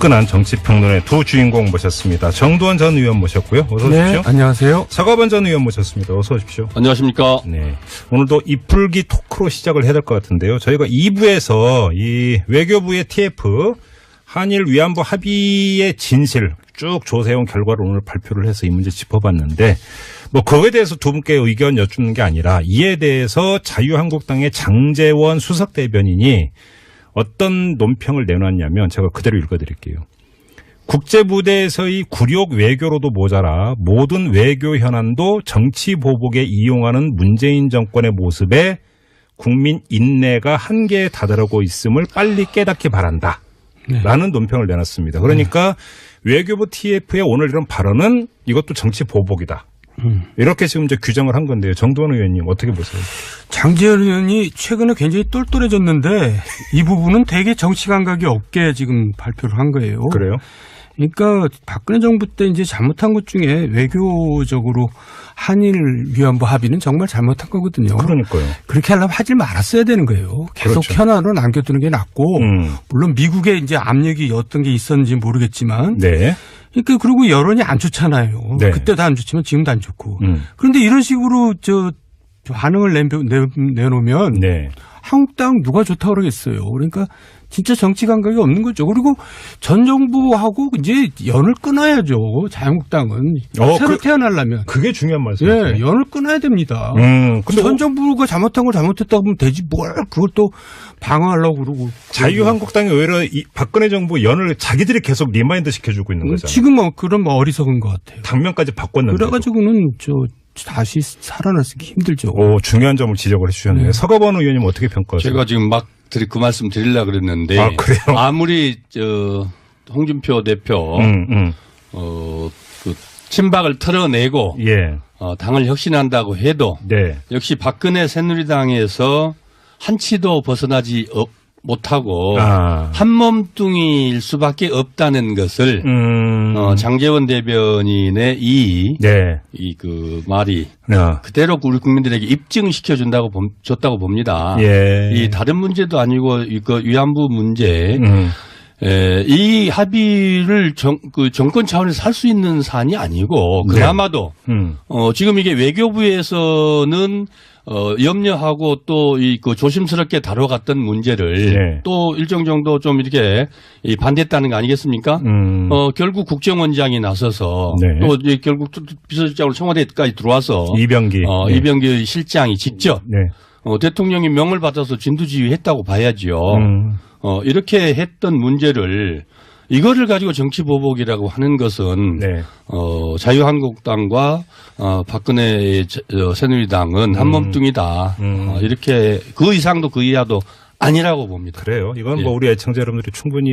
뜨끈한 정치평론의 두 주인공 모셨습니다. 정두원 전 의원 모셨고요. 어서 오십시오. 네, 안녕하세요. 서가번 전 의원 모셨습니다. 어서 오십시오. 안녕하십니까. 네, 오늘도 이풀기 토크로 시작을 해야 될 것 같은데요. 저희가 2부에서 이 외교부의 TF 한일 위안부 합의의 진실 쭉 조사해온 결과를 오늘 발표를 해서 이 문제 짚어봤는데 뭐 그거에 대해서 두 분께 의견 여쭙는 게 아니라 이에 대해서 자유한국당의 장제원 수석대변인이 어떤 논평을 내놨냐면 제가 그대로 읽어드릴게요. 국제무대에서의 굴욕 외교로도 모자라 모든 외교 현안도 정치 보복에 이용하는 문재인 정권의 모습에 국민 인내가 한계에 다다르고 있음을 빨리 깨닫기 바란다. 네. 라는 논평을 내놨습니다. 그러니까 외교부 TF의 오늘 이런 발언은 이것도 정치 보복이다. 이렇게 지금 이제 규정을 한 건데요. 정두원 의원님 어떻게 보세요? 장제원 의원이 최근에 굉장히 똘똘해졌는데 이 부분은 되게 정치 감각이 없게 지금 발표를 한 거예요. 그래요? 그러니까 박근혜 정부 때 이제 잘못한 것 중에 외교적으로 한일 위안부 합의는 정말 잘못한 거거든요. 그러니까요. 그렇게 하려면 하지 말았어야 되는 거예요. 계속 그렇죠. 현안으로 남겨두는 게 낫고 물론 미국에 이제 압력이 어떤 게 있었는지 모르겠지만 네. 그러니까 그리고 여론이 안 좋잖아요. 네. 그때도 안 좋지만 지금도 안 좋고. 그런데 이런 식으로 반응을 내놓으면 네. 한국당 누가 좋다고 그러겠어요. 그러니까 진짜 정치 감각이 없는 거죠. 그리고 전 정부하고 이제 연을 끊어야죠. 자유한국당은 새로 태어나려면. 그게 중요한 말씀이죠. 예, 연을 끊어야 됩니다. 근데 전 정부가 잘못한 걸 잘못했다고 하면 되지 뭘 그걸 또 방어하려고 그러고. 자유한국당이 오히려 이 박근혜 정부 연을 자기들이 계속 리마인드 시켜주고 있는 거잖아요. 지금 그런 어리석은 것 같아요. 당면까지 바꿨는데. 그래가지고는 다시 살아나기 힘들죠. 중요한 점을 지적을 해주셨네요. 네. 서가번 의원님 어떻게 평가하세요? 제가 지금 막 그 말씀 드리려고 그랬는데. 아, 그래요? 아무리, 홍준표 대표, 그 친박을 털어내고, 예. 당을 혁신한다고 해도, 네. 역시 박근혜 새누리당에서 한치도 벗어나지 못하고, 한 몸뚱이일 수밖에 없다는 것을, 장제원 대변인의 그 말이 그대로 우리 국민들에게 입증시켜준다고 줬다고 봅니다. 예. 이 다른 문제도 아니고 이거 위안부 문제, 이 합의를 정권 차원에서 할 수 있는 사안이 아니고 그나마도 지금 이게 외교부에서는 염려하고 또 그 조심스럽게 다뤄갔던 문제를 또 일정 정도 좀 이렇게 반대했다는 거 아니겠습니까? 결국 국정원장이 나서서 또 이제 결국 비서실장으로 청와대까지 들어와서 이병기 실장이 직접 대통령이 명을 받아서 진두지휘했다고 봐야지요. 이렇게 했던 문제를 이거를 가지고 정치 보복이라고 하는 것은 자유한국당과 박근혜 새누리당은 한 몸뚱이다. 이렇게 그 이상도 그 이하도 아니라고 봅니다. 그래요. 이건 뭐 우리 애청자 여러분들이 충분히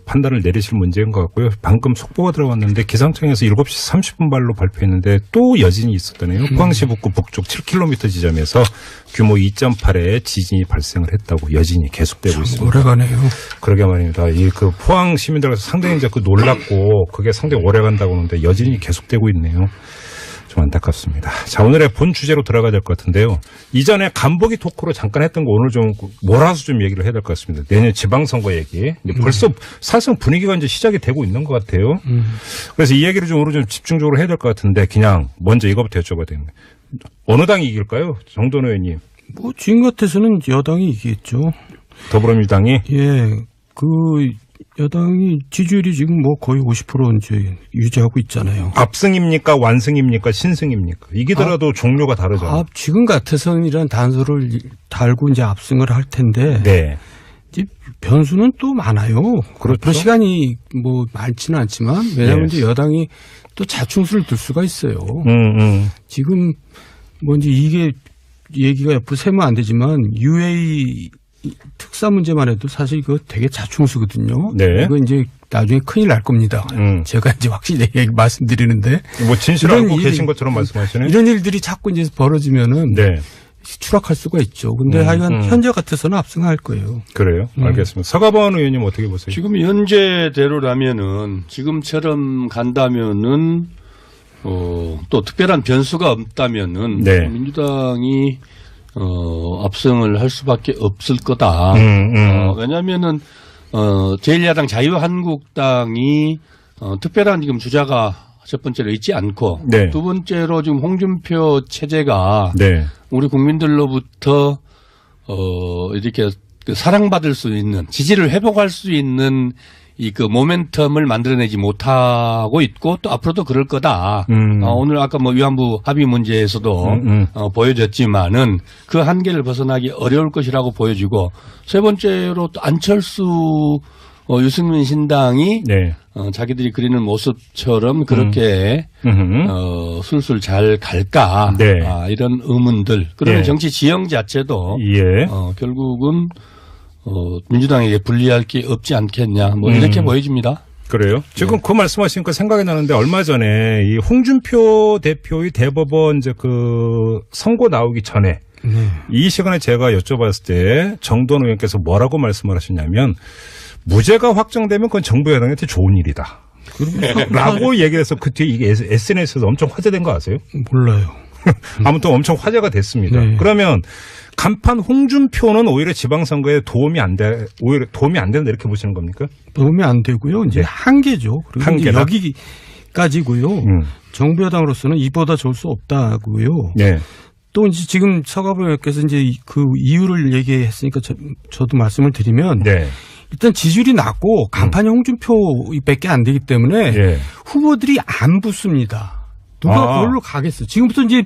판단을 내리실 문제인 것 같고요. 방금 속보가 들어왔는데 기상청에서 7시 30분 발로 발표했는데 또 여진이 있었다네요. 포항시 북구 북쪽 7km 지점에서 규모 2.8의 지진이 발생을 했다고 여진이 계속되고 있습니다. 오래가네요. 그러게 말입니다. 그 포항 시민들께서 상당히 이제 놀랐고 그게 상당히 오래간다고 하는데 여진이 계속되고 있네요. 좀 안타깝습니다. 자, 오늘의 본 주제로 들어가야 될 것 같은데요. 이전에 간보기 토크로 잠깐 했던 거 오늘 좀 몰아서 좀 얘기를 해야 될 것 같습니다. 내년 지방선거 얘기. 벌써 사실상 분위기가 이제 시작이 되고 있는 것 같아요. 그래서 이 얘기를 좀 오늘 좀 집중적으로 해야 될 것 같은데 그냥 먼저 이거부터 여쭤봐야 됩니다. 어느 당이 이길까요? 정도원 의원님. 지금 같아서는 여당이 이기겠죠. 더불어민주당이? 예. 여당이 지지율이 지금 거의 50% 이제 유지하고 있잖아요. 압승입니까? 완승입니까? 신승입니까? 이기더라도 종류가 다르잖아요. 지금 같아서는이라는 단서를 달고 이제 압승을 할 텐데. 네. 이제 변수는 또 많아요. 그렇죠. 시간이 많지는 않지만 왜냐하면 이제 여당이 또 자충수를 둘 수가 있어요. 지금 이제 이게 얘기가 옆으로 세면 안 되지만 UA 특사 문제만 해도 사실 이거 되게 자충수거든요. 네. 이거 이제 나중에 큰일 날 겁니다. 제가 이제 확실히 말씀드리는데. 진실 알고 계신 것처럼 말씀하시네. 이런 일들이 자꾸 이제 벌어지면은. 추락할 수가 있죠. 근데 하여간 현재 같아서는 압승할 거예요. 그래요? 알겠습니다. 서가번 의원님 어떻게 보세요? 지금 현재대로라면은 지금처럼 간다면은 또 특별한 변수가 없다면은 민주당이 압승을 할 수밖에 없을 거다. 왜냐하면은 제1야당 자유한국당이 특별한 지금 주자가 첫 번째로 있지 않고 네. 두 번째로 지금 홍준표 체제가 네. 우리 국민들로부터 이렇게 그 사랑받을 수 있는 지지를 회복할 수 있는 이 그 모멘텀을 만들어내지 못하고 있고 또 앞으로도 그럴 거다. 오늘 아까 뭐 위안부 합의 문제에서도 보여졌지만은 그 한계를 벗어나기 어려울 것이라고 보여지고 세 번째로 또 안철수 유승민 신당이 네. 자기들이 그리는 모습처럼 그렇게 술술 잘 갈까 네. 이런 의문들. 그러면 예. 정치 지형 자체도 예. 결국은 민주당에게 불리할 게 없지 않겠냐 뭐 이렇게 보여집니다. 그래요? 지금 그 말씀하시니까 생각이 나는데 얼마 전에 이 홍준표 대표의 대법원 이제 그 선고 나오기 전에 이 시간에 제가 여쭤봤을 때 정돈 의원께서 뭐라고 말씀을 하셨냐면 무죄가 확정되면 그건 정부 여당한테 좋은 일이다. 라고 얘기를 해서 그 뒤에 이게 SNS에서 엄청 화제된 거 아세요? 몰라요. 아무튼 엄청 화제가 됐습니다. 네. 그러면 간판 홍준표는 오히려 지방선거에 오히려 도움이 안 된다 이렇게 보시는 겁니까? 도움이 안 되고요. 이제 네. 한계죠. 그리고 한계다? 여기까지고요. 정부 여당으로서는 이보다 좋을 수 없다고요. 네. 또 이제 지금 서가부 의원께서 이제 그 이유를 얘기했으니까 저도 말씀을 드리면 네. 일단 지지율이 낮고 간판이 홍준표밖에 안 되기 때문에 예. 후보들이 안 붙습니다. 누가 그걸로 가겠어. 지금부터 이제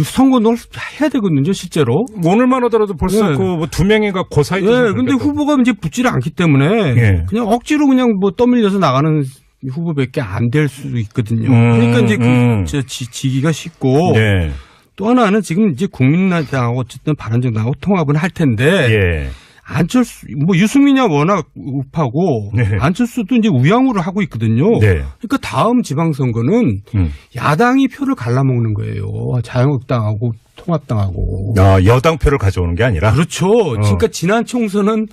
선거 해야 되거든요, 실제로. 오늘만 하더라도 벌써 네. 그 두 명이가 고사이. 네, 근데 후보가 이제 붙지를 않기 때문에 예. 그냥 억지로 그냥 뭐 떠밀려서 나가는 후보밖에 안 될 수도 있거든요. 그러니까 이제 지기가 쉽고. 네. 또 하나는 지금 이제 국민의당하고 어쨌든 바른정당하고 통합은 할 텐데. 예. 안철수, 뭐 유승민이야 워낙 우파고 네. 안철수도 이제 우양우를 하고 있거든요. 네. 그러니까 다음 지방선거는 야당이 표를 갈라먹는 거예요. 자유한국당하고 통합당하고. 여당 표를 가져오는 게 아니라. 그렇죠. 그러니까 지난 총선은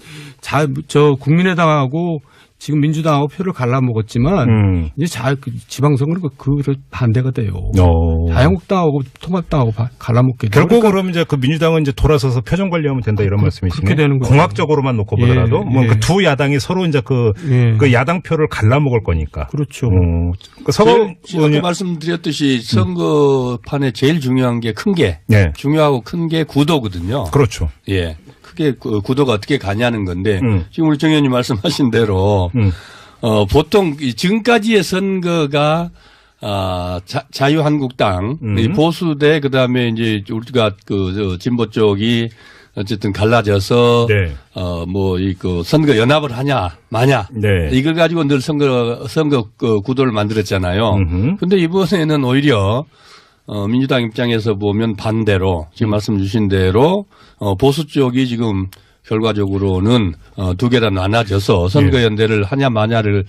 국민의당하고 지금 민주당하고 표를 갈라먹었지만 이제 지방선거는 그걸 반대가 돼요. 자유한국당하고 통합당하고 갈라먹게 돼요. 결국 그러면 이제 그 민주당은 이제 돌아서서 표정 관리하면 된다 이런 말씀이시네요. 그렇게 되는 거죠. 공학적으로만 놓고 보더라도 뭐 그 두 야당이 서로 이제 그 야당 표를 갈라먹을 거니까. 그렇죠. 서가부 아까 말씀드렸듯이 선거판에 제일 중요한 게 큰 게 중요하고 큰 게 구도거든요. 그렇죠. 예. 크게 구도가 어떻게 가냐는 건데 지금 우리 정 의원님 말씀하신 대로 보통 지금까지의 선거가 자유한국당 보수대 그다음에 이제 우리가 진보 쪽이 어쨌든 갈라져서 뭐 이 그 선거 연합을 하냐 마냐 이걸 가지고 늘 선거 구도를 만들었잖아요. 근데 이번에는 오히려 민주당 입장에서 보면 반대로 지금 말씀 주신 대로 보수 쪽이 지금 결과적으로는 두 개로 나눠져서 선거연대를 하냐 마냐를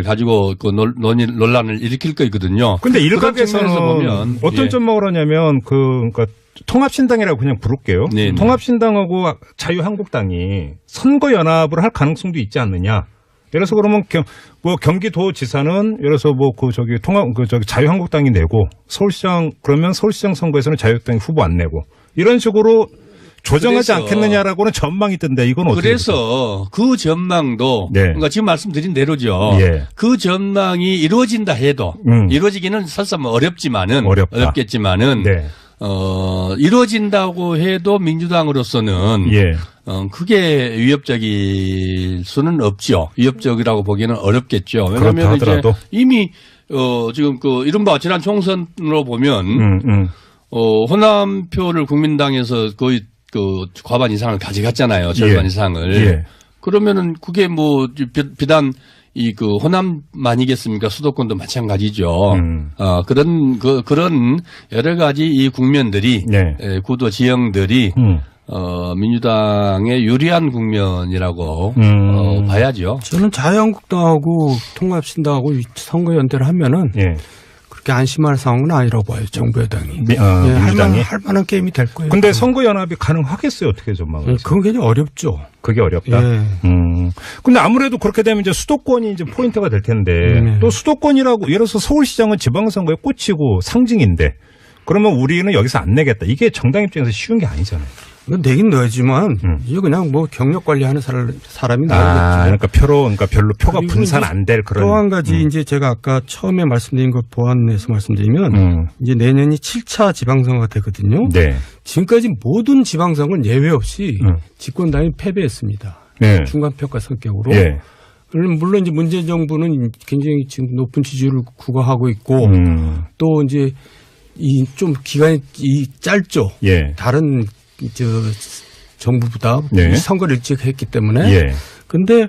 가지고 그 논란을 일으킬 거거든요. 근데 일각에서는 보면 어떤 전망을 하냐면 그러니까 통합신당이라고 그냥 부를게요. 네네. 통합신당하고 자유한국당이 선거연합을 할 가능성도 있지 않느냐. 예를 들어서 그러면 경기도지사는 예를 들어서 자유한국당이 내고 서울시장 그러면 서울시장 선거에서는 자유한국당이 후보 안 내고 이런 식으로 조정하지 않겠느냐라고는 전망이 있던데 이건 어떻게 그래서 그 전망도 그러니까 지금 말씀드린 대로죠. 그 전망이 이루어진다 해도 이루어지기는 설사 뭐 어렵겠지만은 이루어진다고 해도 민주당으로서는 크게 위협적일 수는 없죠. 위협적이라고 보기에는 어렵겠죠. 왜냐하면 이제 이미 지금 그 이른바 지난 총선으로 보면 호남표를 국민당에서 거의 그 과반 이상을 가져갔잖아요. 절반 이상을. 그러면은 그게 뭐 비단 이 그 호남만이겠습니까? 수도권도 마찬가지죠. 그런 여러 가지 이 국면들이 구도 지형들이 민주당의 유리한 국면이라고 봐야죠. 저는 자유한국당하고 통합신당하고 선거 연대를 하면은 그렇게 안심할 상황은 아니라고 봐요. 정부 여당이. 할 만한 게임이 될 거예요. 근데 선거 연합이 가능하겠어요? 어떻게 전망을? 그건 굉장히 어렵죠. 그게 어렵다. 근데 아무래도 그렇게 되면 이제 수도권이 이제 포인트가 될 텐데 또 수도권이라고 예를 들어서 서울시장은 지방선거에 꽂히고 상징인데 그러면 우리는 여기서 안 내겠다. 이게 정당 입장에서 쉬운 게 아니잖아요. 내긴 넣지만 이게 그냥 뭐 경력 관리하는 사람이 그러니까 나오겠죠. 그러니까 별로 표가 분산 안 될 그런. 또 한 가지 이제 제가 아까 처음에 말씀드린 것 보완해서 말씀드리면 이제 내년이 7차 지방선거가 되거든요. 네. 지금까지 모든 지방선거는 예외 없이 집권당이 패배했습니다. 네. 중간평가 성격으로. 예. 물론 이제 문재인 정부는 굉장히 지금 높은 지지율을 구가하고 있고 또 이제 이 좀 기간이 짧죠. 예. 다른 정부보다 네. 선거를 일찍 했기 때문에. 예. 근데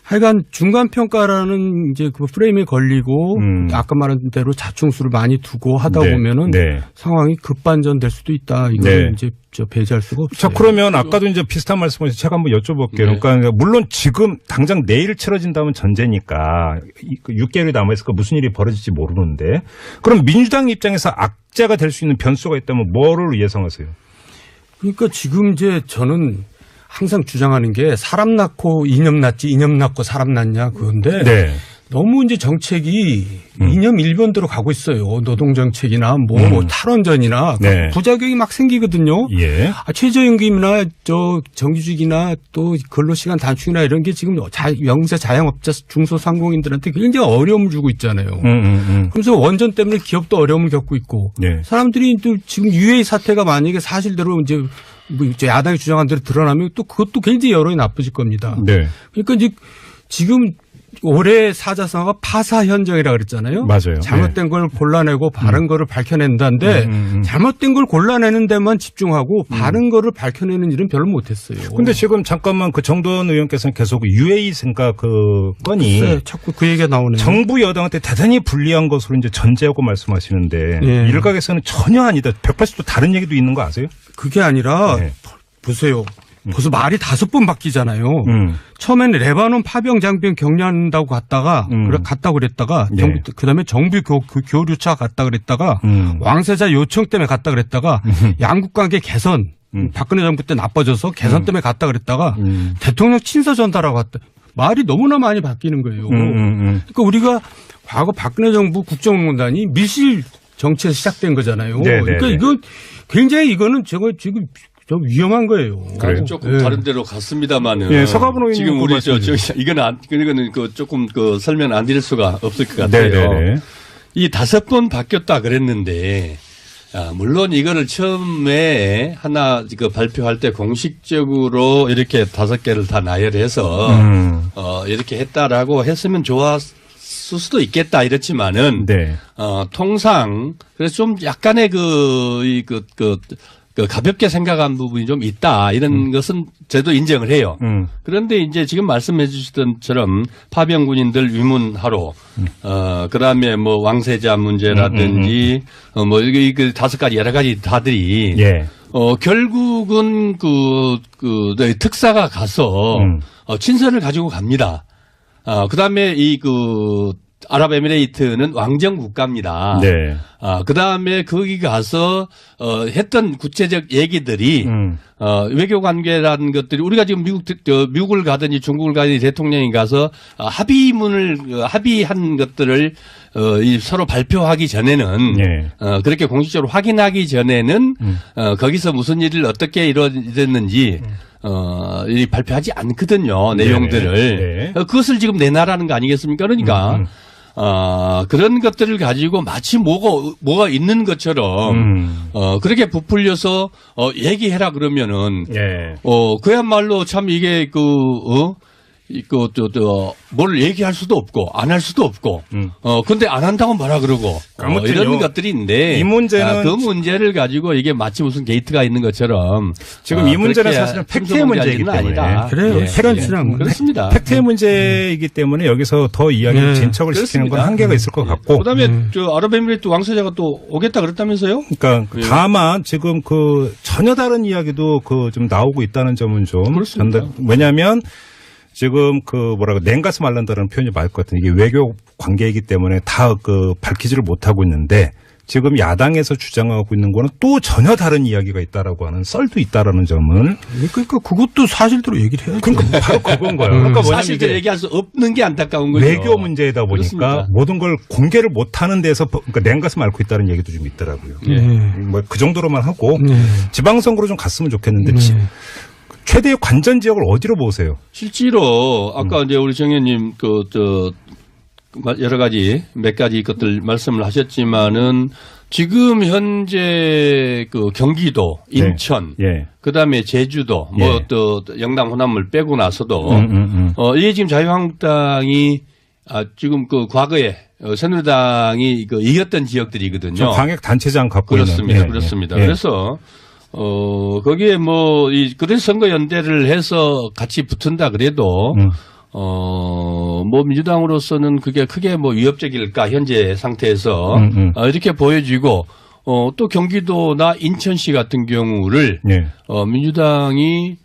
하여간 중간평가라는 이제 그 프레임에 걸리고 아까 말한 대로 자충수를 많이 두고 하다 네. 보면은 네. 상황이 급반전될 수도 있다. 이걸 네. 이제 배제할 수가 없어요. 자, 그러면 아까도 이제 비슷한 말씀을 제가 한번 여쭤볼게요. 네. 그러니까 물론 지금 당장 내일 치러진다면 전제니까 6개월이 남아있으니까 무슨 일이 벌어질지 모르는데 그럼 민주당 입장에서 악재가 될 수 있는 변수가 있다면 뭐를 예상하세요? 그러니까 지금 이제 저는 항상 주장하는 게 사람 낳고 이념 낳지 이념 낳고 사람 낳냐 그건데 네. 너무 이제 정책이 이념 일변대로 가고 있어요. 노동 정책이나 뭐 탈원전이나 네. 부작용이 막 생기거든요. 예. 최저임금이나 정규직이나 또 근로시간 단축이나 이런 게 지금 영세 자영업자 중소상공인들한테 굉장히 어려움을 주고 있잖아요. 그래서 원전 때문에 기업도 어려움을 겪고 있고 네. 사람들이 또 지금 UA 사태가 만약에 사실대로 이제 뭐 야당이 주장한 대로 드러나면 또 그것도 굉장히 여론이 나빠질 겁니다. 네. 그러니까 이제 지금 올해 사자성어가 파사현정이라고 그랬잖아요. 맞아요. 잘못된 걸 골라내고 바른 거를 밝혀낸다는데 잘못된 걸 골라내는 데만 집중하고 바른 거를 밝혀내는 일은 별로 못했어요. 근데 지금 잠깐만 그 정도원 의원께서는 계속 UA 생각 그 건이 네, 자꾸 그 얘기가 나오네요. 정부 여당한테 대단히 불리한 것으로 이제 전제하고 말씀하시는데 네. 일각에서는 전혀 아니다. 180도 다른 얘기도 있는 거 아세요? 그게 아니라 네. 보세요. 벌써 말이 5번 바뀌잖아요. 처음에는 레바논 파병 장병 격려한다고 갔다가 갔다고 그랬다가 네. 그다음에 정부 교류차 갔다 그랬다가 왕세자 요청 때문에 갔다 그랬다가 양국 관계 개선 박근혜 정부 때 나빠져서 개선 때문에 갔다 그랬다가 대통령 친서 전달하고 갔다. 말이 너무나 많이 바뀌는 거예요. 그러니까 우리가 과거 박근혜 정부 국정농단이 밀실 정치에서 시작된 거잖아요. 네, 그러니까 네, 네. 이건 굉장히 이거는 제가 지금 좀 위험한 거예요. 그래요? 조금 네. 다른 데로 갔습니다만은. 예, 서가분 의원님 지금 우리 이거는 조금 설명 안 드릴 수가 없을 것 같아요. 네네. 이 5번 바뀌었다 그랬는데, 물론 이거를 처음에 하나 발표할 때 공식적으로 이렇게 5개를 다 나열해서 이렇게 했다라고 했으면 좋았을 수도 있겠다 이렇지만은 네. 통상 그래서 좀 약간의 그 가볍게 생각한 부분이 좀 있다 이런 것은 저도 인정을 해요. 그런데 이제 지금 말씀해 주시던 처럼 파병 군인들 위문하러 그다음에 뭐 왕세자 문제라든지 뭐 이게 그 5가지 여러 가지 다들이 예. 결국은 네, 특사가 가서 친서를 가지고 갑니다. 그다음에 아랍에미레이트는 왕정 국가입니다. 네. 그 다음에 거기 가서, 했던 구체적 얘기들이, 외교 관계라는 것들이 우리가 지금 미국을 가든지 중국을 가든지 대통령이 가서 합의한 것들을, 서로 발표하기 전에는, 예. 그렇게 공식적으로 확인하기 전에는, 거기서 무슨 일을 어떻게 이루어졌는지, 발표하지 않거든요. 내용들을. 네. 그것을 지금 내놔라는 거 아니겠습니까? 그러니까, 그런 것들을 가지고 마치 뭐가 있는 것처럼, 그렇게 부풀려서, 얘기해라 그러면은, 예. 그야말로 참 이게 뭘 얘기할 수도 없고, 안 할 수도 없고, 근데 안 한다고 뭐라 그러고, 아무튼요. 이런 것들이 있는데, 이 문제는 그 문제를 가지고 이게 마치 무슨 게이트가 있는 것처럼, 지금 이 문제는 그렇게 사실은 팩트의 문제이기 때문에. 아니다. 그래요. 예. 시간치랑 그렇습니다. 팩트의 문제이기 때문에 여기서 더 이야기를 진척을 시키는 건 그렇습니다. 한계가 있을 것 같고. 그다음에 아랍에미리트 왕세자가 또 오겠다 그랬다면서요? 그러니까 예. 다만 지금 전혀 다른 이야기도 좀 나오고 있다는 점은 좀 그렇습니다. 왜냐하면 지금 냉가스 말란다라는 표현이 맞을 것 같은데 이게 외교 관계이기 때문에 다 밝히지를 못하고 있는데 지금 야당에서 주장하고 있는 거는 또 전혀 다른 이야기가 있다라고 하는 썰도 있다라는 점을 그러니까 그것도 사실대로 얘기를 해야죠. 그러니까 바로 그건 거예요. 그러니까 뭐냐면 사실대로 이게 얘기할 수 없는 게 안타까운 거죠. 외교 문제이다 보니까 그렇습니다. 모든 걸 공개를 못하는 데서 그러니까 냉가슴 앓고 있다는 얘기도 좀 있더라고요. 뭐 그 정도로만 하고 지방선거로 좀 갔으면 좋겠는데 최대의 관전 지역을 어디로 보세요? 실제로 아까 이제 우리 정 의원님 여러 가지 몇 가지 것들 말씀을 하셨지만은 지금 현재 경기도, 인천, 그다음에 제주도, 뭐 또 영남 호남을 빼고 나서도 이게 지금 자유한국당이 지금 과거에 새누리당이 이겼던 지역들이거든요. 광역 단체장 갖고 그렇습니다. 그렇습니다. 그래서 거기에 그래서 선거연대를 해서 같이 붙은다 그래도 민주당으로서는 그게 크게 위협적일까, 현재 상태에서. 이렇게 보여지고, 또 경기도나 인천시 같은 경우를, 민주당이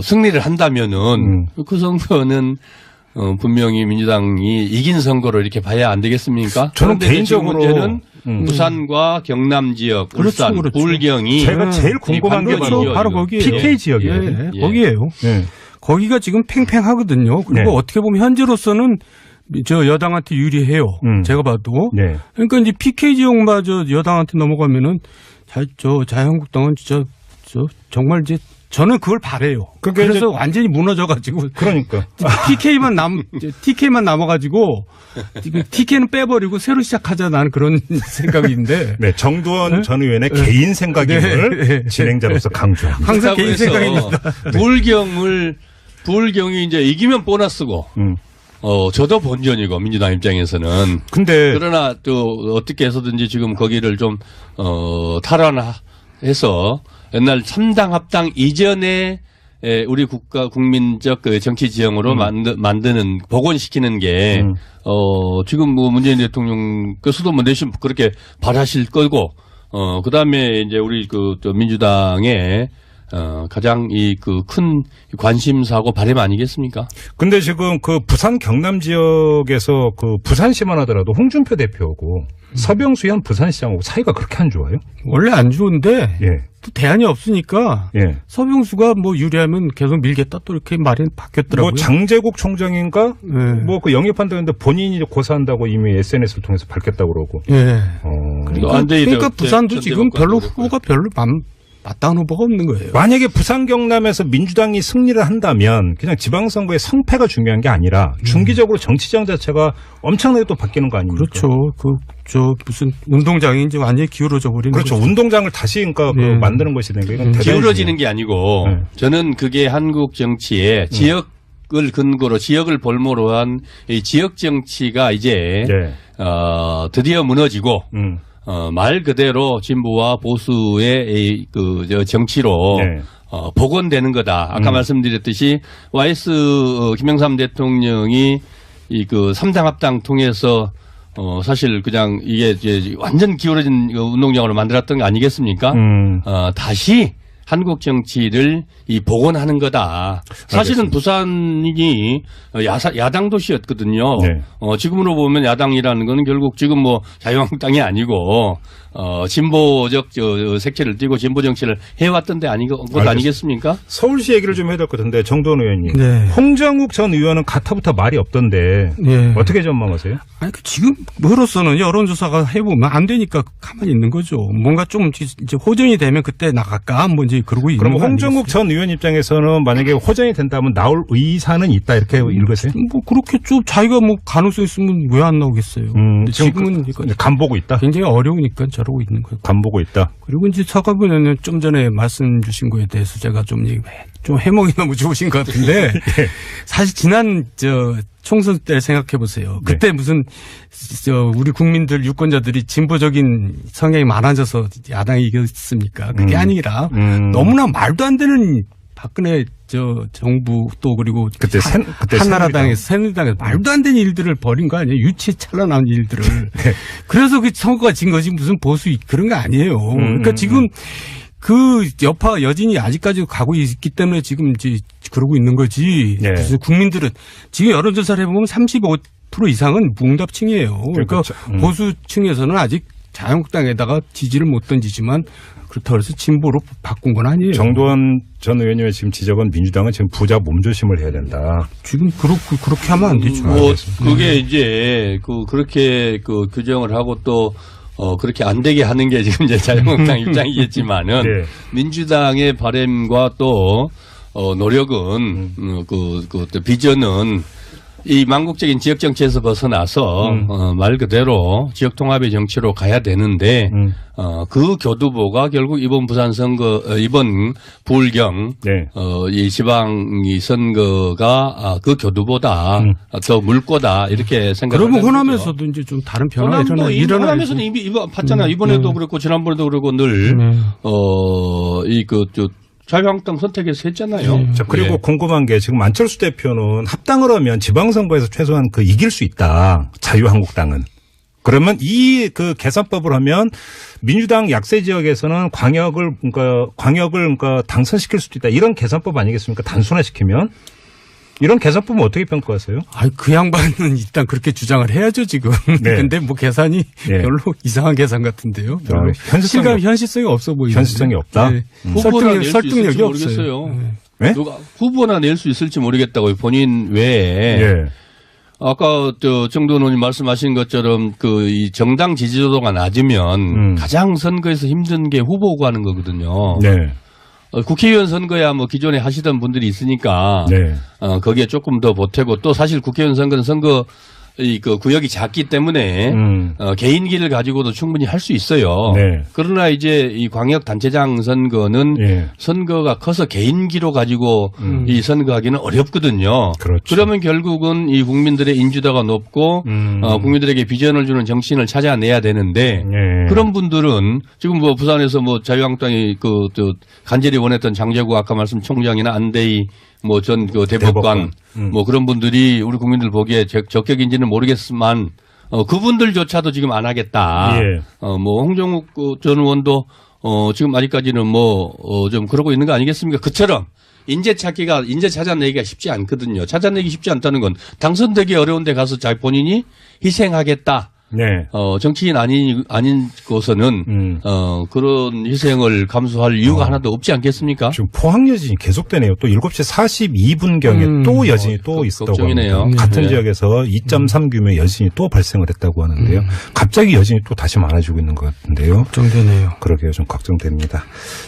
승리를 한다면은, 그 선거는, 분명히 민주당이 이긴 선거로 이렇게 봐야 안 되겠습니까? 저는 개인적으로 문제는 부산과 경남 지역, 울산, 불경이 제가 제일 궁금한 게 바로 거기에요. PK 지역이에요. 거기에요. 거기가 지금 팽팽하거든요. 그리고 어떻게 보면 현재로서는 저 여당한테 유리해요. 제가 봐도. 그러니까 이제 PK 지역마저 여당한테 넘어가면은 자유한국당은 진짜 정말 이제 저는 그걸 바래요. 그래서 완전히 무너져가지고. 그러니까. TK만 남아가지고 TK는 빼버리고 새로 시작하자 나는 그런 생각인데. 네, 정두원 전 의원의 개인 생각임을 진행자로서 강조합니다. 항상 개인 생각입니다. 불경이 이제 이기면 보너스고, 저도 본전이고, 민주당 입장에서는. 그러나 또 어떻게 해서든지 지금 거기를 좀, 탈환해서 옛날 3당 합당 이전에 우리 국민적 정치 지형으로 만드는, 복원시키는 게, 지금 문재인 대통령께서도 내심 그렇게 바라실 거고, 그 다음에 이제 우리 민주당의 가장 큰 관심사고 바람 아니겠습니까? 근데 지금 부산 경남 지역에서 부산시만 하더라도 홍준표 대표하고 서병수 현 부산시장하고 사이가 그렇게 안 좋아요? 원래 안 좋은데 또 대안이 없으니까 서병수가 유리하면 계속 밀겠다 또 이렇게 말이 바뀌었더라고요. 장제국 총장인가? 영입한다는데 본인이 고사한다고 이미 SNS를 통해서 밝혔다고 그러고. 그러니까 부산도 지금 후보가 별로 마땅한 후보가 없는 거예요. 만약에 부산 경남에서 민주당이 승리를 한다면 그냥 지방선거의 성패가 중요한 게 아니라 중기적으로 정치장 자체가 엄청나게 또 바뀌는 거 아닙니까? 그렇죠. 무슨 운동장이 이제 완전히 기울어져 버리는 그렇죠. 거죠. 운동장을 다시 만드는 것이 되는 거예요. 기울어지는 게 아니고 저는 그게 한국 정치의 지역을 근거로 지역을 볼모로 한 이 지역 정치가 이제 드디어 무너지고 말 그대로 진보와 보수의 정치로 복원되는 거다. 아까 말씀드렸듯이 YS 김영삼 대통령이 3당 합당 통해서 사실 그냥 이게 이제 완전 기울어진 운동장으로 만들었던 거 아니겠습니까? 다시 한국 정치를 복원하는 거다. 사실은 부산이 야당 도시였거든요. 지금으로 보면 야당이라는 건 결국 지금 자유한국당이 아니고 진보적 색채를 띠고 진보 정치를 해왔던 데 아니겠습니까? 서울시 얘기를 좀 해야 될 것 같은데 정도원 의원님. 홍정욱 전 의원은 가타부터 말이 없던데 어떻게 전망하세요? 아니 지금으로서는 여론조사가 해보면 안 되니까 가만히 있는 거죠. 뭔가 좀 이제 호전이 되면 그때 나갈까 뭔지 그러고 있는 거예요. 그럼 홍정욱 전 의원 입장에서는 만약에 호전이 된다면 나올 의사는 있다 이렇게 읽으세요? 그렇겠죠. 자기가 가능성 있으면 왜 안 나오겠어요. 지금은 간 보고 있다. 굉장히 어려우니까 저러고 있는 거예요. 간 보고 있다. 그리고 이제 사과분 의원님 좀 전에 말씀 주신 거에 대해서 제가 좀 해몽이 너무 좋으신 것 같은데 사실 지난 총선 때 생각해 보세요. 그때 무슨 우리 국민들 유권자들이 진보적인 성향이 많아져서 야당이 이겼습니까? 그게 아니라 너무나 말도 안 되는 박근혜 정부 또 그리고 그때 한나라당에서 새누리당에서 말도 안 되는 일들을 벌인 거 아니에요? 유치찬란한 일들을. 그래서 그 선거가 진 것이 무슨 보수 그런 거 아니에요. 그러니까 지금 여파 여진이 아직까지 가고 있기 때문에 지금 이제 그러고 있는 거지. 그래서 국민들은 지금 여론조사를 해보면 90% 이상은 무응답층이에요. 그러니까 보수층에서는 아직 자유한국당에다가 지지를 못 던지지만 그렇다고 해서 진보로 바꾼 건 아니에요. 정두원 전 의원님의 지금 지적은 민주당은 지금 부자 몸조심을 해야 된다. 지금 그렇게 하면 안 되죠. 그게 이제 그렇게 규정을 하고 또 그렇게 안 되게 하는 게 지금 이제 자유한국당 입장이겠지만은 네. 민주당의 바람과 또 노력은 그 비전은 이 망국적인 지역 정치에서 벗어나서 말 그대로 지역 통합의 정치로 가야 되는데 그 교두보가 결국 이번 부산 선거 이번 부울경 네. 이 지방이 선거가 그 교두보다 더 물꼬다 이렇게 생각합니다. 그러면 호남에서도 이제 좀 다른 변화가 일어나. 호남에서는 이미 봤잖아요. 이번에도 그렇고 지난번에도 그렇고 늘 자유한국당 선택해서 했잖아요. 자, 그리고 네. 궁금한 게 지금 안철수 대표는 합당을 하면 지방선거에서 최소한 이길 수 있다. 자유한국당은. 그러면 이 계산법을 하면 민주당 약세 지역에서는 광역을 당선시킬 수도 있다. 이런 계산법 아니겠습니까? 단순화시키면. 이런 계산법은 어떻게 평가하세요? 그 양반은 일단 그렇게 주장을 해야죠, 지금. 네. 근데 네. 별로 이상한 계산 같은데요. 별로 현실성이 없어 보이죠. 현실성이 없다? 네. 설득력이 없어요. 네? 누가 후보나 낼 수 있을지 모르겠다고요. 본인 외에. 네. 아까 정두원 의원님 말씀하신 것처럼 이 정당 지지도가 낮으면 가장 선거에서 힘든 게 후보 구하는 거거든요. 네. 국회의원 선거야 기존에 하시던 분들이 있으니까 네. 거기에 조금 더 보태고 또 사실 국회의원 선거는 구역이 작기 때문에 개인기를 가지고도 충분히 할 수 있어요. 네. 그러나 이제 이 광역 단체장 선거는 네. 선거가 커서 개인기로 가지고 이 선거하기는 어렵거든요. 그렇죠. 그러면 결국은 이 국민들의 인지도가 높고 국민들에게 비전을 주는 정치인을 찾아내야 되는데 네. 그런 분들은 지금 부산에서 자유한국당이 간절히 원했던 장제구 아까 말씀 총장이나 안대희 전 대법관 그런 분들이 우리 국민들 보기에 적격인지는 모르겠지만 그분들조차도 지금 안 하겠다. 예. 홍정욱 전 의원도 지금 아직까지는 좀 그러고 있는 거 아니겠습니까? 그처럼 인재 찾아내기가 쉽지 않거든요. 찾아내기 쉽지 않다는 건 당선되기 어려운데 가서 본인이 희생하겠다. 네. 정치인 아닌 곳에는 그런 희생을 감수할 이유가 하나도 없지 않겠습니까? 지금 포항 여진이 계속되네요. 또 7시 42분경에 또 여진이 또 있었다고 걱정이네요. 합니다. 같은 네. 지역에서 2.3 규모의 여진이 또 발생을 했다고 하는데요. 갑자기 여진이 또 다시 많아지고 있는 것 같은데요. 걱정되네요. 그러게요. 좀 걱정됩니다.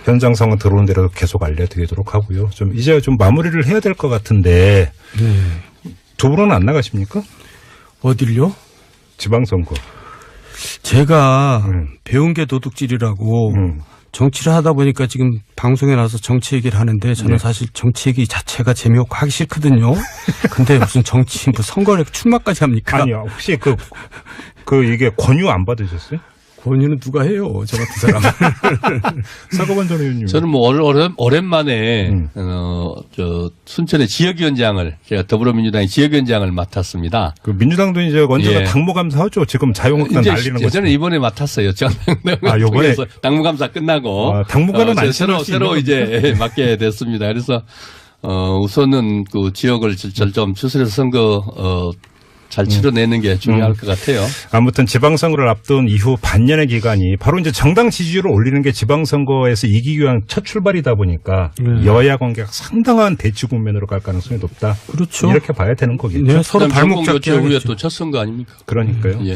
현장 상황 들어오는 대로 계속 알려드리도록 하고요. 이제 좀 마무리를 해야 될 것 같은데 네. 두 분은 안 나가십니까? 어딜요? 지방선거. 제가 배운 게 도둑질이라고 정치를 하다 보니까 지금 방송에 나와서 정치 얘기를 하는데 저는 네. 사실 정치 얘기 자체가 재미없고 하기 싫거든요. 근데 무슨 선거에 출마까지 합니까? 아니요. 혹시 이게 권유 안 받으셨어요? 권유는 누가 해요? 저 같은 사람. 사과반 전 의원님. 저는 오랜만에 순천의 지역위원장을 제가 더불어민주당의 지역위원장을 맡았습니다. 민주당도 이제 언제가 당무감사하죠. 지금 자유한국당 날리는 거죠. 저는 이번에 맡았어요. 이번에 당무감사 끝나고 당무관은 안 새로 이제 맡게 됐습니다. 그래서 우선은 지역을 좀 추스려서 선거 잘 치러내는 게 중요할 것 같아요. 아무튼 지방선거를 앞둔 이후 반년의 기간이 바로 이제 정당 지지율을 올리는 게 지방선거에서 이기기 위한 첫 출발이다 보니까 여야 관계가 상당한 대치 국면으로 갈 가능성이 높다. 그렇죠. 이렇게 봐야 되는 거겠죠. 네, 서로 발목 잡기 후에 또 첫 선거 아닙니까? 그러니까요. 예.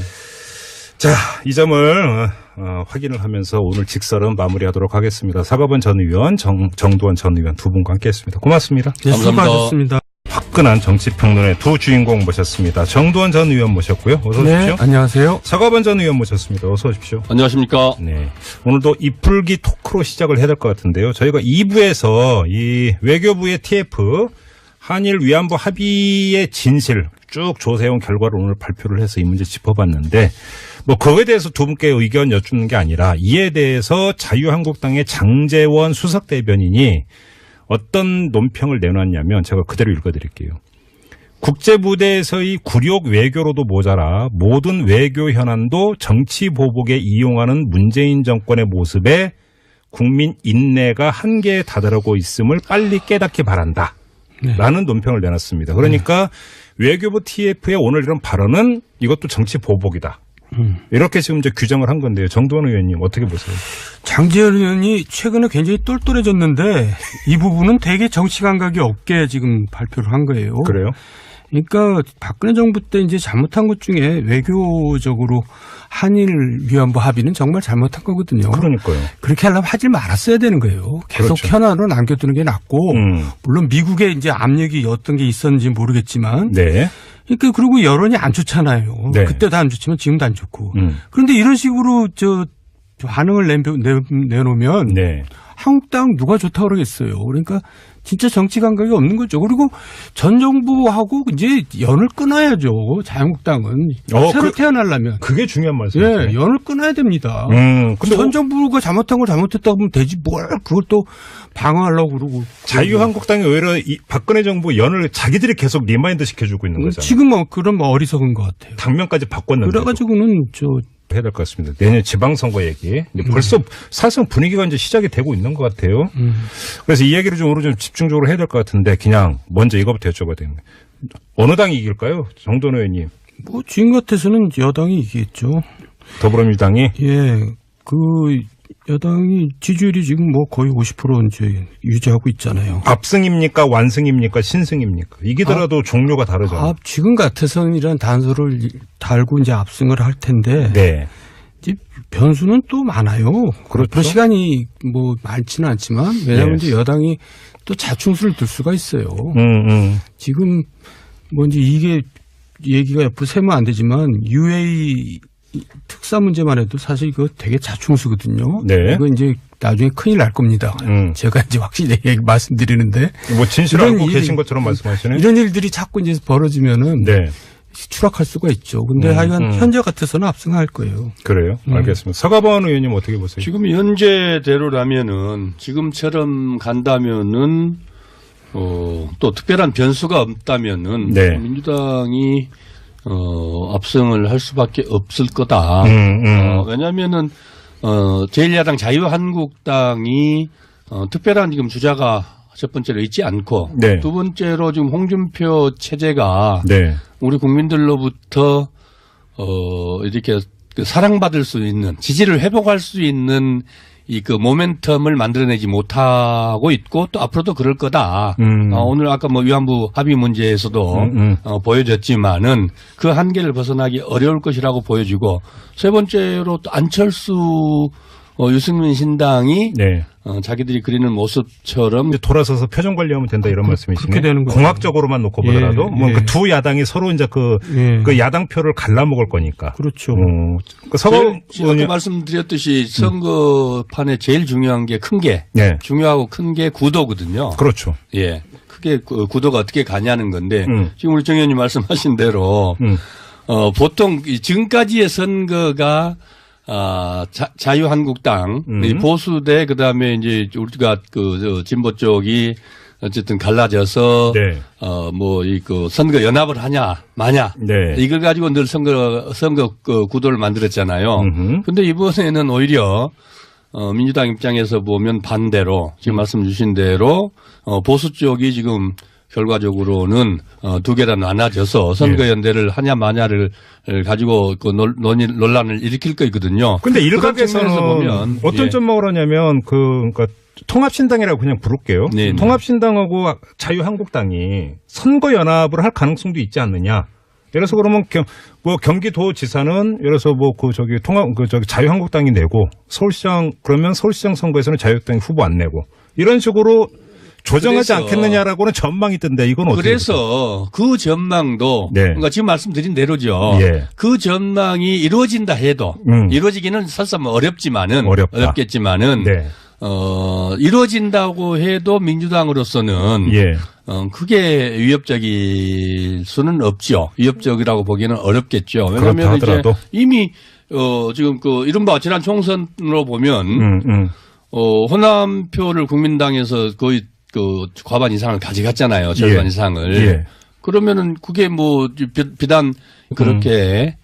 자, 이 점을 확인을 하면서 오늘 직설은 마무리하도록 하겠습니다. 사과반 전 의원, 정두원 전 의원 두 분과 함께했습니다. 고맙습니다. 네, 수고하셨습니다. 화끈한 정치평론의 두 주인공 모셨습니다. 정두원 전 의원 모셨고요. 어서 오십시오. 네, 안녕하세요. 사과반 전 의원 모셨습니다. 어서 오십시오. 안녕하십니까. 네, 오늘도 이풀기 토크로 시작을 해야 될 것 같은데요. 저희가 2부에서 이 외교부의 TF 한일 위안부 합의의 진실 쭉 조사해온 결과를 오늘 발표를 해서 이 문제 짚어봤는데 그거에 대해서 두 분께 의견 여쭙는 게 아니라 이에 대해서 자유한국당의 장제원 수석대변인이 어떤 논평을 내놨냐면 제가 그대로 읽어드릴게요. 국제무대에서의 굴욕 외교로도 모자라 모든 외교 현안도 정치 보복에 이용하는 문재인 정권의 모습에 국민 인내가 한계에 다다르고 있음을 빨리 깨닫기 바란다. 라는 논평을 내놨습니다. 그러니까 외교부 TF의 오늘 이런 발언은 이것도 정치 보복이다. 이렇게 지금 이제 규정을 한 건데요. 정두원 의원님 어떻게 보세요? 장제열 의원이 최근에 굉장히 똘똘해졌는데 이 부분은 되게 정치 감각이 없게 지금 발표를 한 거예요. 그래요? 그러니까 박근혜 정부 때 이제 잘못한 것 중에 외교적으로 한일 위안부 합의는 정말 잘못한 거거든요. 그러니까요. 그렇게 하려면 하지 말았어야 되는 거예요. 계속 그렇죠. 현안으로 남겨두는 게 낫고 물론 미국의 이제 압력이 어떤 게 있었는지 모르겠지만 네. 그러니까 그리고 여론이 안 좋잖아요. 네. 그때도 안 좋지만 지금도 안 좋고. 그런데 이런 식으로 반응을 내놓으면 네. 한국당 누가 좋다고 그러겠어요. 그러니까 진짜 정치 감각이 없는 거죠. 그리고 전 정부하고 이제 연을 끊어야죠. 자유한국당은 새로 태어나려면. 그게 중요한 말씀이에요. 예, 연을 끊어야 됩니다. 근데 전 정부가 잘못한 걸 잘못했다고 하면 되지 뭘 그걸 또 방어하려고 그러고. 자유한국당이 오히려 이 박근혜 정부 연을 자기들이 계속 리마인드 시켜주고 있는 거잖아요. 지금 그런 어리석은 것 같아요. 당면까지 바꿨는데. 그래가지고는 해야 될 것 같습니다. 내년 지방선거 얘기. 벌써 사실상 분위기가 이제 시작이 되고 있는 것 같아요. 그래서 이 얘기를 좀 오늘 좀 집중적으로 해야 될 것 같은데 그냥 먼저 이거부터 여쭤봐야 되는데 어느 당이 이길까요? 정돈 의원님. 뭐 지금 같아서는 여당이 이기겠죠. 더불어민주당이? 예. 여당이 지지율이 지금 뭐 거의 50% 이제 유지하고 있잖아요. 압승입니까? 완승입니까? 신승입니까? 이기더라도 종류가 다르잖아요. 지금 같아서는이란 단서를 달고 이제 압승을 할 텐데. 네. 이제 변수는 또 많아요. 그렇죠. 시간이 뭐 많지는 않지만 왜냐하면 이제 여당이 또 자충수를 둘 수가 있어요. 지금 뭐 이제 이게 얘기가 옆으로 세면 안 되지만 UAE 특사 문제만 해도 사실 이거 되게 자충수거든요. 네. 이거 이제 나중에 큰일 날 겁니다. 제가 이제 확실히 말씀드리는데. 뭐 진실을 알고 계신 것처럼 말씀하시네. 이런 일들이 자꾸 이제 벌어지면은. 네. 추락할 수가 있죠. 근데 하여간 현재 같아서는 압승할 거예요. 그래요? 알겠습니다. 서가번 의원님 어떻게 보세요? 지금 현재대로라면은 지금처럼 간다면은 또 특별한 변수가 없다면은 네. 민주당이 압승을 할 수밖에 없을 거다. 왜냐하면은 제1야당 자유한국당이 특별한 지금 주자가 첫 번째로 있지 않고 네. 두 번째로 지금 홍준표 체제가 네. 우리 국민들로부터 이렇게 사랑받을 수 있는 지지를 회복할 수 있는 이 모멘텀을 만들어내지 못하고 있고 또 앞으로도 그럴 거다. 오늘 아까 뭐 위안부 합의 문제에서도 보여졌지만은 그 한계를 벗어나기 어려울 것이라고 보여지고 세 번째로 또 안철수 유승민 신당이 네. 자기들이 그리는 모습처럼 돌아서서 표정 관리하면 된다 이런 말씀이시네. 그렇게 되는 거예요. 공학적으로만 놓고 보더라도 뭐 그 두 야당이 서로 이제 그 야당 표를 갈라먹을 거니까. 그렇죠. 아까 말씀드렸듯이 선거판에 제일 중요한 게 큰 게 중요하고 큰 게 구도거든요. 그렇죠. 예, 크게 구도가 어떻게 가냐는 건데 지금 우리 정 의원님 말씀하신 대로 보통 지금까지의 선거가 자유한국당 보수대 그다음에 이제 우리가 진보 쪽이 어쨌든 갈라져서 네. 뭐 선거 연합을 하냐 마냐 네. 이걸 가지고 늘 선거 구도를 만들었잖아요. 그런데 이번에는 오히려 민주당 입장에서 보면 반대로 지금 말씀 주신 대로 보수 쪽이 지금 결과적으로는 두 개로 나눠져서 선거연대를 하냐 마냐를 가지고 논란을 일으킬 거거든요. 그런데 일각에서는 보면 어떤 점목을 하냐면 그러니까 통합신당이라고 그냥 부를게요. 네네. 통합신당하고 자유한국당이 선거연합을 할 가능성도 있지 않느냐. 예를 들어서 그러면 경기도지사는 예를 들어서 자유한국당이 내고 서울시장 그러면 서울시장 선거에서는 자유한국당이 후보 안 내고 이런 식으로 조정하지 않겠느냐라고는 전망이 있던데 이건 어떻게 그래서 그 전망도 그러니까 지금 말씀드린 대로죠. 그 전망이 이루어진다 해도 이루어지기는 설사 어렵지만은 어렵겠지만은 이루어진다고 해도 민주당으로서는 크게 위협적일 수는 없죠. 위협적이라고 보기에는 어렵겠죠. 왜냐하면 이제 이미 지금 이른바 지난 총선으로 보면 호남표를 국민당에서 거의 과반 이상을 가져갔잖아요. 절반 이상을. 그러면은 그게 뭐 비단 그렇게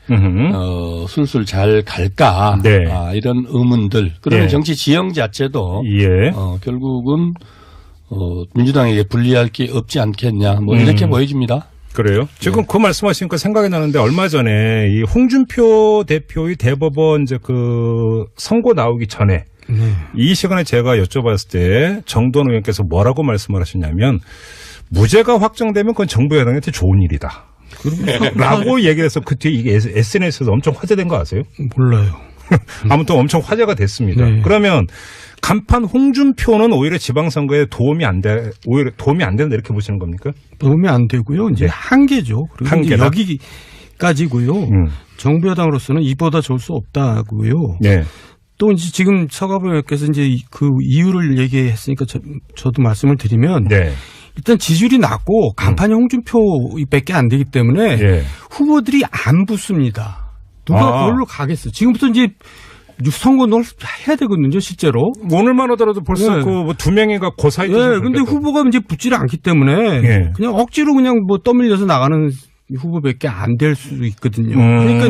술술 잘 갈까 이런 의문들. 그러면 정치 지형 자체도 결국은 민주당에게 불리할 게 없지 않겠냐. 뭐 이렇게 보여집니다. 그래요? 지금 그 말씀하시니까 생각이 나는데 얼마 전에 이 홍준표 대표의 대법원 이제 그 선고 나오기 전에 이 시간에 제가 여쭤봤을 때 정도원 의원께서 뭐라고 말씀을 하셨냐면 무죄가 확정되면 그건 정부 여당한테 좋은 일이다. 라고 얘기를 해서 그 뒤에 이게 SNS에서 엄청 화제된 거 아세요? 몰라요. 아무튼 엄청 화제가 됐습니다. 네. 그러면 간판 홍준표는 오히려 지방선거에 오히려 도움이 안 된다 이렇게 보시는 겁니까? 도움이 안 되고요. 이제 네. 한계죠. 그리고 한계다? 이제 여기까지고요. 정부 여당으로서는 이보다 좋을 수 없다고요. 네. 또 이제 지금 서가부 의원께서 이제 그 이유를 얘기했으니까 저도 말씀을 드리면 네. 일단 지지율이 낮고 간판이 홍준표밖에 안 되기 때문에 예. 후보들이 안 붙습니다. 누가 그걸로 가겠어. 지금부터 이제 선거를 해야 되거든요, 실제로. 오늘만 하더라도 벌써 네. 그 두 명이가 그 사이에. 네, 근데 후보가 이제 붙지를 않기 때문에 예. 그냥 억지로 그냥 뭐 떠밀려서 나가는 후보밖에 안 될 수 있거든요. 그러니까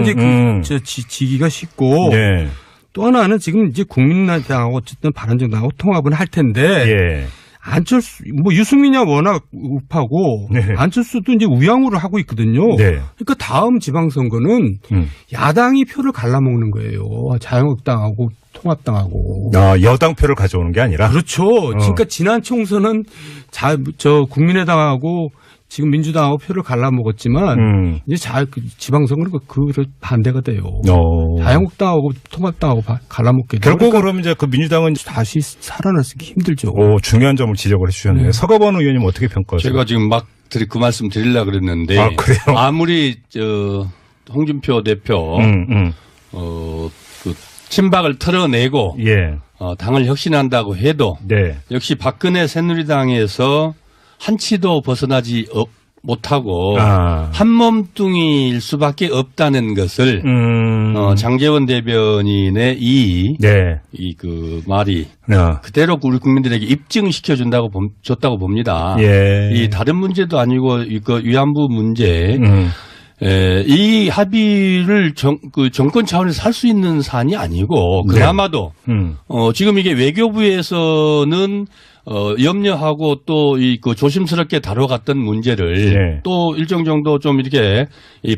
이제 지기가 쉽고. 네. 또 하나는 지금 이제 국민의당하고 어쨌든 바른정당하고 통합은 할 텐데. 예. 안철수, 뭐 유승민이야 워낙 우파고. 네. 안철수도 이제 우양우를 하고 있거든요. 네. 그러니까 다음 지방선거는 야당이 표를 갈라먹는 거예요. 자유한국당하고 통합당하고. 여당 표를 가져오는 게 아니라. 그렇죠. 그러니까 지난 총선은 국민의당하고 지금 민주당하고 표를 갈라먹었지만 이제 지방선거는 그 반대가 돼요. 자유한국당하고 통합당하고 갈라먹게 돼요. 결국 그러면 이제 그 민주당은 다시 살아나기 힘들죠. 중요한 점을 지적을 해주셨네요. 서가번 의원님 어떻게 평가하세요? 제가 지금 막 그 말씀 드리려고 그랬는데. 그래요? 아무리 홍준표 대표 그 친박을 털어내고 예. 당을 혁신한다고 해도 네. 역시 박근혜 새누리당에서 한치도 벗어나지 못하고 한 몸뚱이일 수밖에 없다는 것을 장제원 대변인의 이 말이 그대로 우리 국민들에게 입증시켜준다고 줬다고 봅니다. 예. 이 다른 문제도 아니고 이거 위안부 문제. 이 합의를 정권 차원에서 할 수 있는 사안이 아니고 그나마도 지금 이게 외교부에서는 염려하고 또 그 조심스럽게 다뤄갔던 문제를 또 일정 정도 좀 이렇게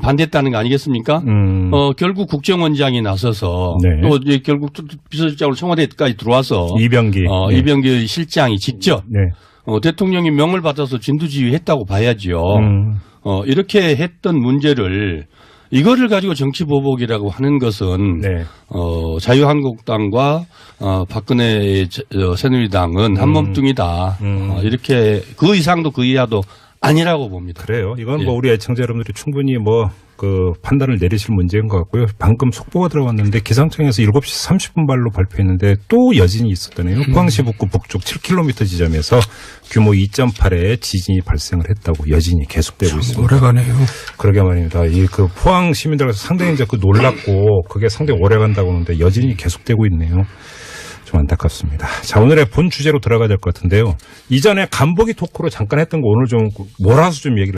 반대했다는 거 아니겠습니까? 결국 국정원장이 나서서 또 이제 결국 비서실장으로 청와대까지 들어와서 이병기 실장이 직접 대통령이 명을 받아서 진두지휘했다고 봐야죠. 이렇게 했던 문제를 이거를 가지고 정치보복이라고 하는 것은 자유한국당과 박근혜 새누리당은 한 몸뚱이다. 이렇게 그 이상도 그 이하도 아니라고 봅니다. 그래요. 이건 뭐 우리 애청자 여러분들이 충분히 그 판단을 내리실 문제인 것 같고요. 방금 속보가 들어왔는데 기상청에서 7시 30분 발로 발표했는데 또 여진이 있었다네요. 포항시 북구 북쪽 7km 지점에서 규모 2.8의 지진이 발생을 했다고 여진이 계속되고 있습니다. 오래가네요. 그러게 말입니다. 그 포항 시민들께서 상당히 이제 그 놀랐고 그게 상당히 오래간다고 하는데 여진이 계속되고 있네요. 좀 안타깝습니다. 자, 오늘의 본 주제로 들어가야 될 것 같은데요. 이전에 간보기 토크로 잠깐 했던 거 오늘 좀 몰아서 좀 얘기를